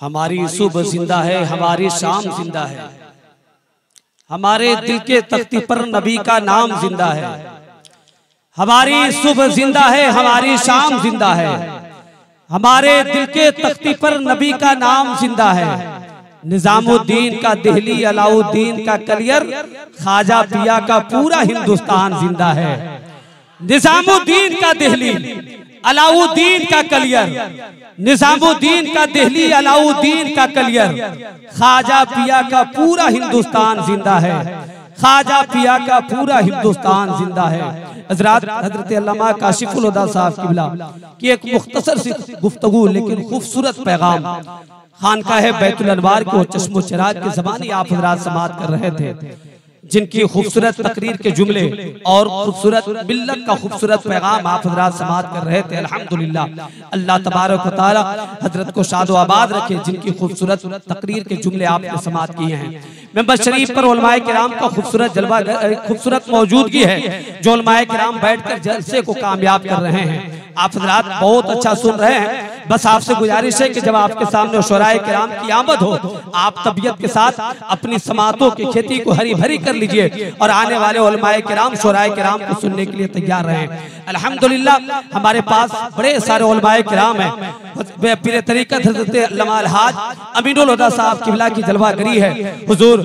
हमारी सुबह जिंदा है, हमारी शाम जिंदा है, हमारे दिल के तख्ती पर नबी का नाम जिंदा है। हमारी सुबह जिंदा है, हमारी शाम जिंदा है, हमारे दिल के तख्ती पर नबी का नाम जिंदा है। निजामुद्दीन का दिल्ली, अलाउद्दीन का कलियर, ख्वाजा पिया का पूरा हिंदुस्तान जिंदा है। निजामुद्दीन का दिल्ली, अलाउद्दीन का कलियर, निजामुद्दीन का दिल्ली, अलाउद्दीन का कलियर, ख्वाजा पिया का पूरा हिंदुस्तान जिंदा है। ख्वाजा पिया का पूरा हिंदुस्तान जिंदा है। हजरत अल्लामा काशिफुल हुदा साहब किबला की एक मुख्तसर सी गुफ्तगू लेकिन खूबसूरत पैगाम खानकाह बैतुल अनवार को चश्मो चिराग के ज़माने आप हज़रात समाअत कर रहे थे, जिनकी खूबसूरत तकरीर के जुमले और खूबसूरत मिल्लत का खूबसूरत पैगाम आप हज़रात समाअत कर रहे थे। अल्हम्दुलिल्लाह, अल्लाह तबारक व तआला हजरत को शादो आबाद रखे, जिनकी खूबसूरत तकरीर के जुमले आपने समाअत किए हैं। मेंबर शरीफ पर उलमाए किराम का खूबसूरत जलवा, खूबसूरत मौजूदगी है, जो उलमाए किराम बैठकर जलसे को कामयाब कर रहे हैं। आप हज़रात बहुत अच्छा सुन रहे हैं। बस आपसे गुजारिश है कि जब आपके सामने शुराए किराम की आमद हो, आप तबीयत के साथ अपनी समातों की खेती को हरी भरी कर लीजिए और आने वाले उलमाए किराम शुराए किराम को सुनने के लिए तैयार रहें। अल्हम्दुलिल्लाह, हमारे पास बड़े सारे उलमाए किराम हैं। पीर तरीक़त हज़रत अल्लामा अलहाज अमीनुल हुदा साहब किबला की जलवागरी है। हुजूर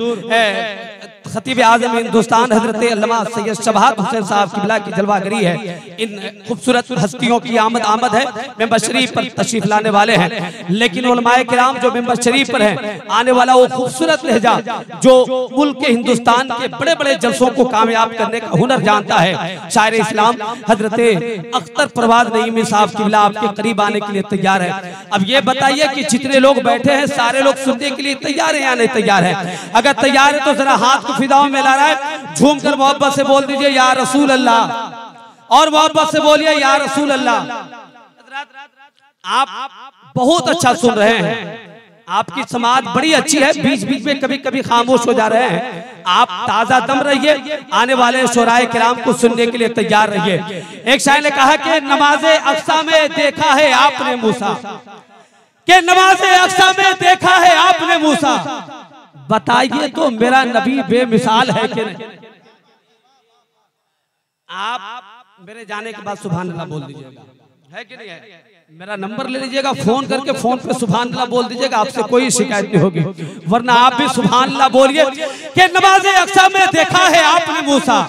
खतीब आज़म हिंदुस्तान हजरत अल्लामा सैयद शबहात हुसैन साहब किबला की जलवागरी है। इन खूबसूरत हस्तियों की आमद है, मेंबर शरीफ पर तशरीफ लाने वाले हैं। लेकिन उलमाए किराम जो मेंबर शरीफ पर हैं, आने वाला वो खूबसूरत लहजा जो मुल्क के हिंदुस्तान के बड़े बड़े जलसों को कामयाब करने का हुनर जानता है, शायर इस्लाम हजरत अख्तर परवाज नईमी साहब किबला आपके करीब आने के लिए तैयार है। अब ये बताइए कि जितने लोग बैठे हैं सारे लोग सुनने के लिए तैयार है या नहीं तैयार है? अगर तैयार है तो जरा हाथ फिदाओं में ला रहा है, झूमकर मोहब्बत से बोल दीजिए या रसूल अल्लाह, और मोहब्बत से बोलिए या रसूल अल्लाह। आप बहुत अच्छा सुन रहे हैं, आपकी समाज बड़ी अच्छी है, बीच बीच में कभी कभी खामोश हो जा रहे हैं। आप ताजा दम रहिए, आने वाले शुराए किराम को सुनने के लिए तैयार रहिए। एक शायर ने कहा कि नमाज़े अक्सा में देखा है आपने मूसा, कि नमाज़े अक्सा में देखा है आपने मूसा, बताइए तो मेरा नबी बेमिसाल है कि नहीं? आप मेरे जाने के बाद सुभान अल्लाह बोल दीजिएगा, है कि नहीं है? मेरा नंबर ले लीजिएगा, फोन करके फोन पे सुभान अल्लाह बोल दीजिएगा, आपसे कोई शिकायत नहीं होगी। वरना आप भी सुभान अल्लाह बोलिए कि नमाज़े अक्सा में देखा है आपने मूसा,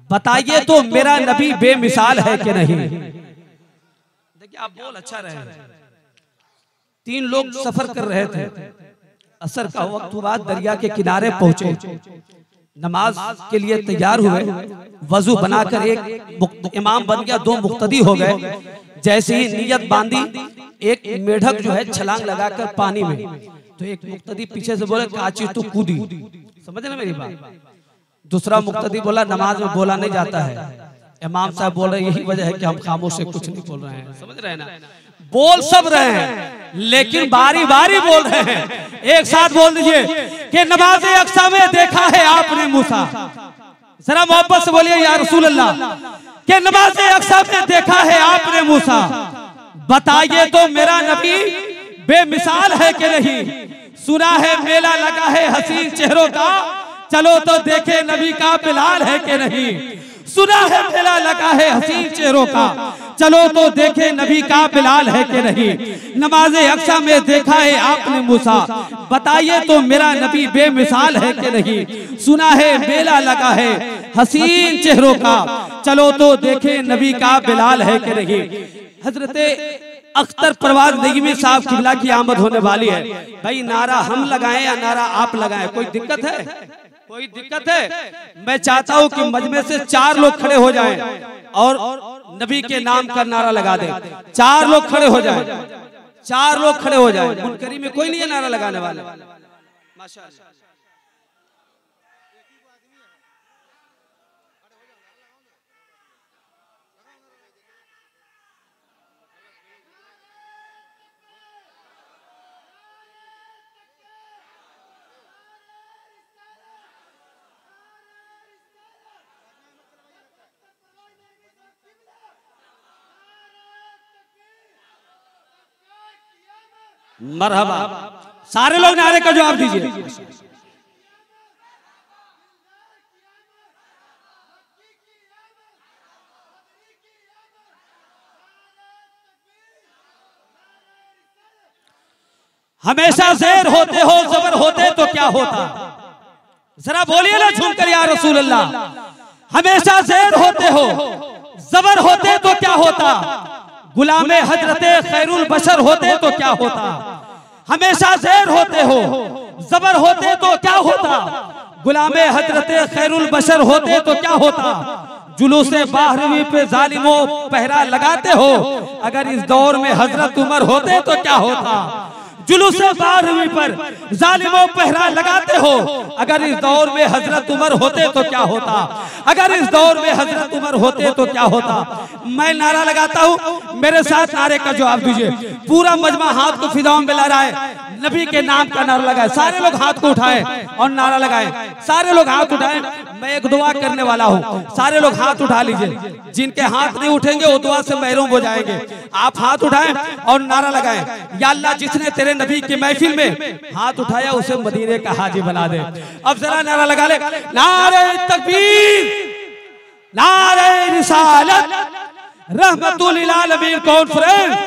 बताइए तो मेरा नबी बेमिसाल है कि नहीं? देखिए आप बोल अच्छा रहे हैं। 3 लोग सफर कर रहे थे, असर का वक्त हुआ, दरिया के किनारे पहुंचे, नमाज के लिए तैयार हुए, वजू बनाकर एक इमाम बन गया, 2 मुक्तदी हो गए। जैसे ही नियत बांधी, एक मेढक जो है छलांग लगाकर पानी में, तो एक मुक्तदी पीछे से बोले काची तू कूदी, समझ ना मेरी बात? दूसरा मुक्तदी बोला नमाज में बोला नहीं जाता है। इमाम साहब बोल रहे यही वजह है कि हम खामोश से कुछ नहीं बोल रहे हैं, समझ रहे हैं ना? बोल सब रहे हैं लेकिन बारी बारी बोल रहे हैं। एक साथ बोल दीजिए कि नमाज़े अक्सा में देखा है आपने मूसा, जरा मोहब्बत से बोलिए या रसूल अल्लाह, कि नमाज़े अक्सा में देखा है आपने मूसा, बताइए तो मेरा नबी बेमिसाल है कि नहीं? सुना है मेला लगा है हसीन चेहरों का, चलो तो देखे नबी का बिलाल है कि नहीं? सुना है मेला लगा है हसीन चेहरों का, चलो तो देखे नबी का बिलाल है कि नहीं? नमाज़े अक्सा में देखा है आपने मूसा, बताइए तो मेरा नबी बेमिसाल है कि नहीं? सुना है मेला लगा है हसीन चेहरों का, चलो तो देखे नबी का बिलाल है कि नहीं? हजरत अख्तर परवाज नईमी साहब किबला की आमद होने वाली है। भाई नारा हम लगाएं या नारा आप लगाएं, कोई दिक्कत है? कोई दिक्कत है? मैं चाहता हूं कि मजमे से 4 लोग खड़े हो जाएं और नबी के नाम का नारा लगा दें। 4 लोग खड़े हो जाएं, 4 लोग खड़े हो जाएं। मुनकरी में कोई नहीं है नारा लगाने वाला? माशाअल्लाह। मरहबा। सारे लोग नारे का जवाब दीजिए। हमेशा ज़ेर होते हो ज़बर होते तो क्या होता, जरा बोलिए ना झूमकर या रसूल अल्लाह। हमेशा ज़ेर होते हो ज़बर होते तो क्या होता, गुलामे हजरते खैरुल बशर होते तो क्या होता। हमेशा ज़ेर होते हो ज़बर होते तो क्या होता, गुलामे हजरते खैरुल बशर होते तो क्या होता। जुलूसे बाहरवी पे जालिमों पहरा लगाते हो, अगर इस दौर में हजरत उमर होते तो क्या होता। जुलूसे बारहवीं पर जालिमों पहरा लगाते हो, अगर इस दौर में हजरत उमर होते तो क्या होता। अगर इस दौर में हजरत उमर होते तो क्या होता। मैं नारा लगाता हूँ, मेरे साथ नारे का जवाब दीजिए। पूरा मजमा हाथ को फिजाओं में ला रहा है, नबी के नाम का नारा लगाए। सारे लोग हाथ को उठाएं और नारा लगाएं। सारे लोग हाथ उठाएं। मैं एक दुआ करने वाला हूँ, सारे लोग हाथ उठा लीजिए। जिनके हाथ नहीं उठेंगे वो दुआ से महरूम हो जाएंगे। आप हाथ उठाएं और नारा लगाएं, या अल्लाह जिसने तेरे नबी की महफिल में हाथ उठाया उसे मदीने का हाजी बना दे। अब जरा नारा लगा ले, नारे तकबीर, नारे रिसालत, रहमतुल लिल आलमीन कॉन्फ्रेंस,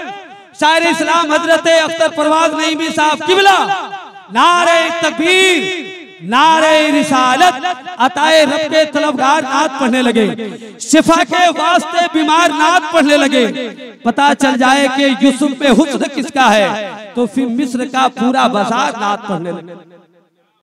शायर इस्लाम हजरत अख्तर परवाज नईमी साहब किबला। नारे तकबीर, नारे रिसालत, अताए रब के तलबगार नात पढ़ने लगे, शिफा के वास्ते बीमार नात पढ़ने लगे। पता चल जाए कि यूसुफ में हुस्न किसका है, तो फिर मिस्र का पूरा बाजार नात पढ़ने लगे।